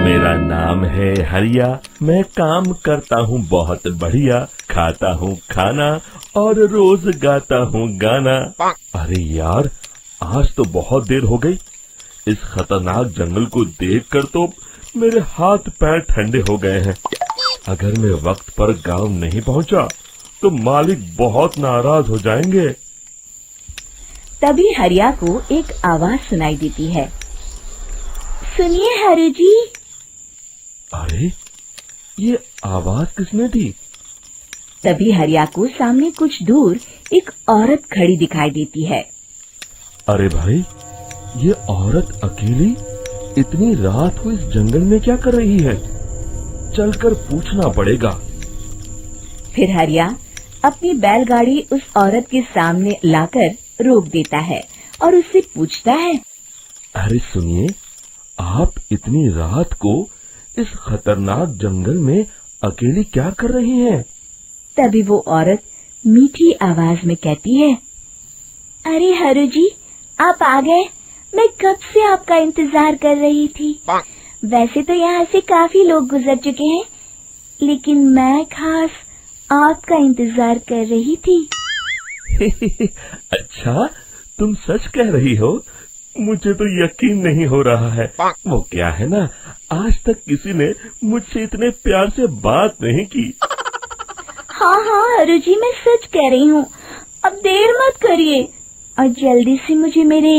मेरा नाम है हरिया, मैं काम करता हूँ बहुत बढ़िया, खाता हूँ खाना और रोज गाता हूँ गाना। अरे यार, आज तो बहुत देर हो गई। इस खतरनाक जंगल को देखकर तो मेरे हाथ पैर ठंडे हो गए हैं। अगर मैं वक्त पर गांव नहीं पहुंचा तो मालिक बहुत नाराज हो जाएंगे। तभी हरिया को एक आवाज सुनाई देती है। सुनिए हरु जी। अरे, ये आवाज किसने दी? तभी हरिया को सामने कुछ दूर एक औरत खड़ी दिखाई देती है। अरे भाई, ये औरत अकेली इतनी रात को इस जंगल में क्या कर रही है? चलकर पूछना पड़ेगा। फिर हरिया अपनी बैलगाड़ी उस औरत के सामने लाकर रोक देता है और उससे पूछता है। अरे सुनिए, आप इतनी रात को इस खतरनाक जंगल में अकेली क्या कर रही हैं? तभी वो औरत मीठी आवाज में कहती है, अरे हरु जी, आप आ गए। मैं कब से आपका इंतजार कर रही थी। वैसे तो यहाँ से काफी लोग गुजर चुके हैं, लेकिन मैं खास आपका इंतजार कर रही थी। अच्छा, तुम सच कह रही हो? मुझे तो यकीन नहीं हो रहा है। वो क्या है ना, आज तक किसी ने मुझसे इतने प्यार से बात नहीं की। हाँ हाँ हरु जी, मैं सच कह रही हूँ। अब देर मत करिए और जल्दी से मुझे मेरे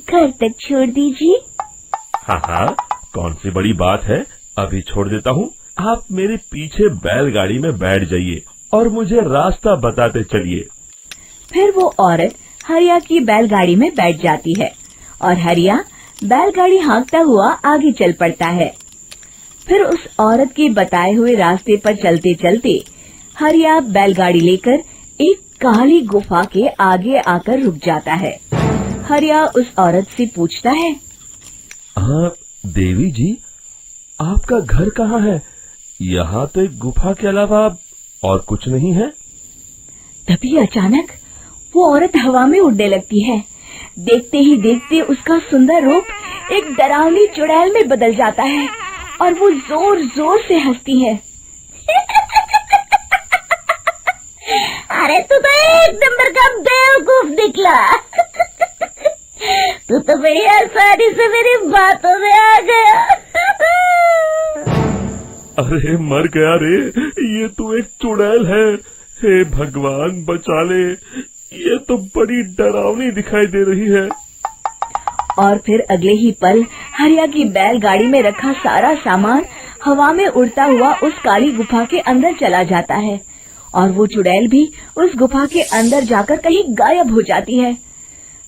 घर तक छोड़ दीजिए। हाँ हाँ, कौन सी बड़ी बात है, अभी छोड़ देता हूँ। आप मेरे पीछे बैलगाड़ी में बैठ जाइए और मुझे रास्ता बताते चलिए। फिर वो औरत हरिया की बैलगाड़ी में बैठ जाती है और हरिया बैलगाड़ी हाँकता हुआ आगे चल पड़ता है। फिर उस औरत के बताए हुए रास्ते पर चलते चलते हरिया बैलगाड़ी लेकर एक काली गुफा के आगे आकर रुक जाता है। हरिया उस औरत से पूछता है, हाँ देवी जी, आपका घर कहाँ है? यहाँ तो एक गुफा के अलावा और कुछ नहीं है। तभी अचानक वो औरत हवा में उड़ने लगती है। देखते ही देखते उसका सुंदर रूप एक डरावनी चुड़ैल में बदल जाता है और वो जोर जोर से हंसती है। अरे तू तो एक नंबर का बेवकूफ निकला। तू तो बड़ी आसानी से मेरी बातों में आ गया। अरे मर गया रे, ये तो एक चुड़ैल है। हे भगवान बचा ले, ये तो बड़ी डरावनी दिखाई दे रही है। और फिर अगले ही पल हरिया की बैलगाड़ी में रखा सारा सामान हवा में उड़ता हुआ उस काली गुफा के अंदर चला जाता है और वो चुड़ैल भी उस गुफा के अंदर जाकर कहीं गायब हो जाती है।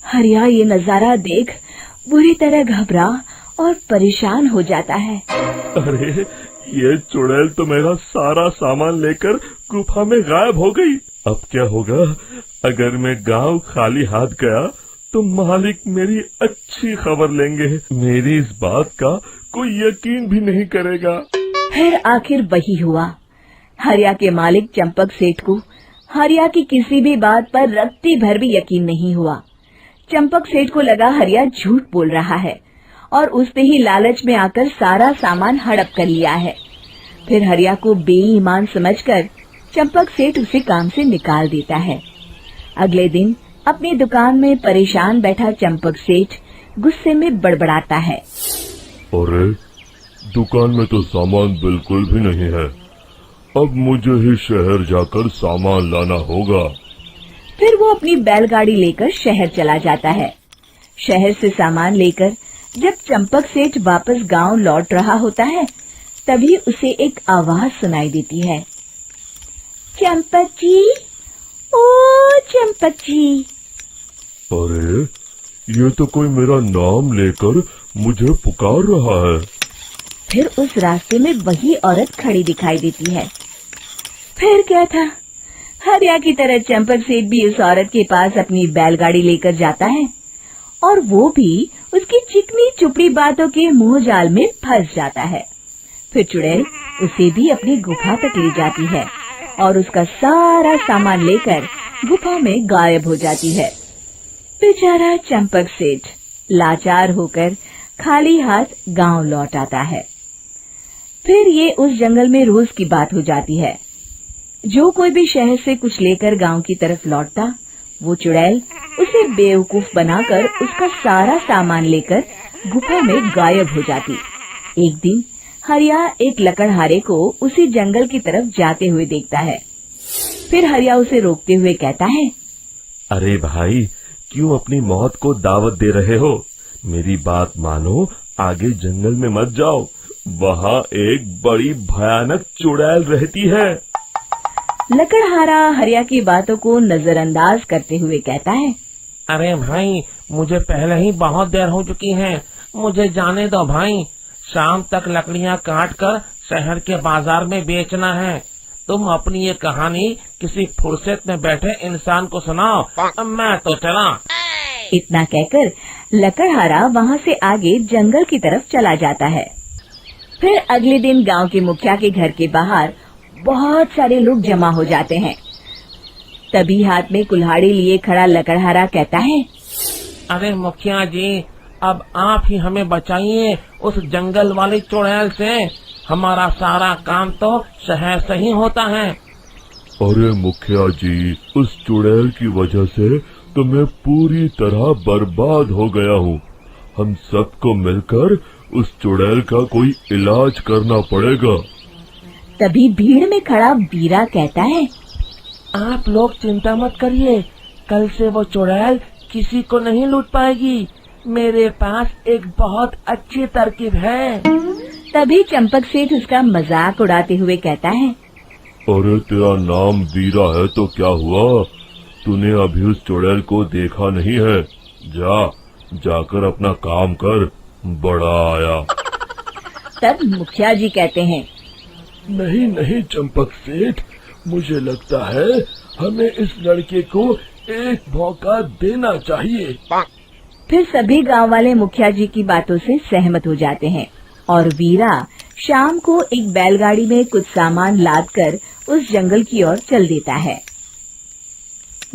हरिया ये नजारा देख बुरी तरह घबरा और परेशान हो जाता है। अरे, ये चुड़ैल तो मेरा सारा सामान लेकर गुफा में गायब हो गई। अब क्या होगा? अगर मैं गांव खाली हाथ गया तो मालिक मेरी अच्छी खबर लेंगे। मेरी इस बात का कोई यकीन भी नहीं करेगा। फिर आखिर वही हुआ। हरिया के मालिक चंपक सेठ को हरिया की किसी भी बात पर रत्ती भर भी यकीन नहीं हुआ। चंपक सेठ को लगा हरिया झूठ बोल रहा है और उसने ही लालच में आकर सारा सामान हड़प कर लिया है। फिर हरिया को बेईमान समझकर चंपक सेठ उसे काम से निकाल देता है। अगले दिन अपनी दुकान में परेशान बैठा चंपक सेठ गुस्से में बड़बड़ाता है। अरे, दुकान में तो सामान बिल्कुल भी नहीं है। अब मुझे ही शहर जाकर सामान लाना होगा। फिर वो अपनी बैलगाड़ी लेकर शहर चला जाता है। शहर से सामान लेकर जब चंपक सेठ वापस गांव लौट रहा होता है, तभी उसे एक आवाज सुनाई देती है। चंपक जी, ओ चंपक जी। अरे, ये तो कोई मेरा नाम लेकर मुझे पुकार रहा है। फिर उस रास्ते में वही औरत खड़ी दिखाई देती है। फिर क्या था, हरिया की तरह चंपक सेठ भी उस औरत के पास अपनी बैलगाड़ी लेकर जाता है और वो भी उसकी चिकनी चुपड़ी बातों के मुंह जाल में फंस जाता है। फिर चुड़ैल उसे भी अपनी गुफा तक ले जाती है और उसका सारा सामान लेकर गुफा में गायब हो जाती है। बेचारा चंपक सेठ लाचार होकर खाली हाथ गांव लौट आता है। फिर ये उस जंगल में रोज की बात हो जाती है। जो कोई भी शहर से कुछ लेकर गांव की तरफ लौटता, वो चुड़ैल उसे बेवकूफ बनाकर उसका सारा सामान लेकर गुफा में गायब हो जाती। एक दिन हरिया एक लकड़हारे को उसी जंगल की तरफ जाते हुए देखता है। फिर हरिया उसे रोकते हुए कहता है, अरे भाई, क्यों अपनी मौत को दावत दे रहे हो? मेरी बात मानो, आगे जंगल में मत जाओ, वहाँ एक बड़ी भयानक चुड़ैल रहती है। लकड़हारा हरिया की बातों को नजरअंदाज करते हुए कहता है, अरे भाई, मुझे पहले ही बहुत देर हो चुकी है, मुझे जाने दो भाई। शाम तक लकड़ियाँ काट कर शहर के बाजार में बेचना है। तुम अपनी ये कहानी किसी फुर्सत में बैठे इंसान को सुनाओ, मैं तो चला। इतना कहकर लकड़हारा वहाँ से आगे जंगल की तरफ चला जाता है। फिर अगले दिन गांव के मुखिया के घर के बाहर बहुत सारे लोग जमा हो जाते हैं। तभी हाथ में कुल्हाड़ी लिए खड़ा लकड़हारा कहता है, अरे मुखिया जी, अब आप ही हमें बचाइए उस जंगल वाली चुड़ैल से। हमारा सारा काम तो शहर से ही होता है। अरे मुखिया जी, उस चुड़ैल की वजह से तो मैं पूरी तरह बर्बाद हो गया हूँ। हम सबको मिलकर उस चुड़ैल का कोई इलाज करना पड़ेगा। तभी भीड़ में खड़ा वीरा कहता है, आप लोग चिंता मत करिए, कल से वो चुड़ैल किसी को नहीं लूट पाएगी। मेरे पास एक बहुत अच्छी तरकीब है। तभी चंपक सेठ उसका मजाक उड़ाते हुए कहता है, अरे तेरा नाम वीरा है तो क्या हुआ? तूने अभी उस चुड़ैल को देखा नहीं है? जाकर अपना काम कर, बड़ा आया। तब मुखिया जी कहते हैं, नहीं चंपक सेठ, मुझे लगता है हमें इस लड़के को एक मौका देना चाहिए। फिर सभी गांव वाले मुखिया जी की बातों से सहमत हो जाते हैं और वीरा शाम को एक बैलगाड़ी में कुछ सामान लादकर उस जंगल की ओर चल देता है।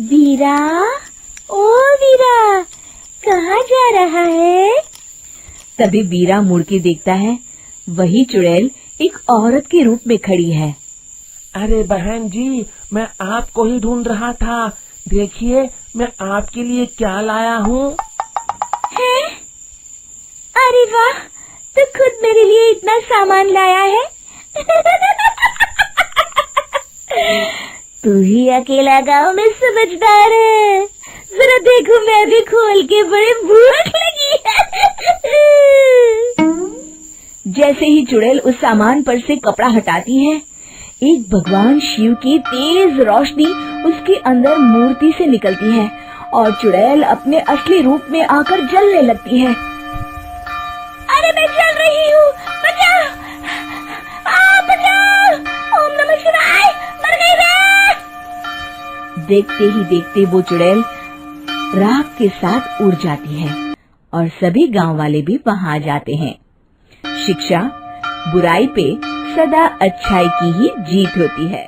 वीरा, ओ वीरा, कहाँ जा रहा है? तभी वीरा मुड़ के देखता है, वही चुड़ैल एक औरत के रूप में खड़ी है। अरे बहन जी, मैं आपको ही ढूंढ रहा था। देखिए, मैं आपके लिए क्या लाया हूँ। हैं? अरे वाह, तो खुद मेरे लिए इतना सामान लाया है। तू ही अकेला गांव में समझदार है। जरा देखो, मैं भी खोल के, बड़े भूख लगी है। जैसे ही चुड़ैल उस सामान पर से कपड़ा हटाती है, एक भगवान शिव की तेज रोशनी उसके अंदर मूर्ति से निकलती है और चुड़ैल अपने असली रूप में आकर जलने लगती है। अरे मैं जल रही हूँ, बचाओ! बचाओ! ओम नमः शिवाय, मर गई मैं! देखते ही देखते वो चुड़ैल राख के साथ उड़ जाती है और सभी गांव वाले भी वहां आ जाते हैं। शिक्षा बुराई पे सदा अच्छाई की ही जीत होती है।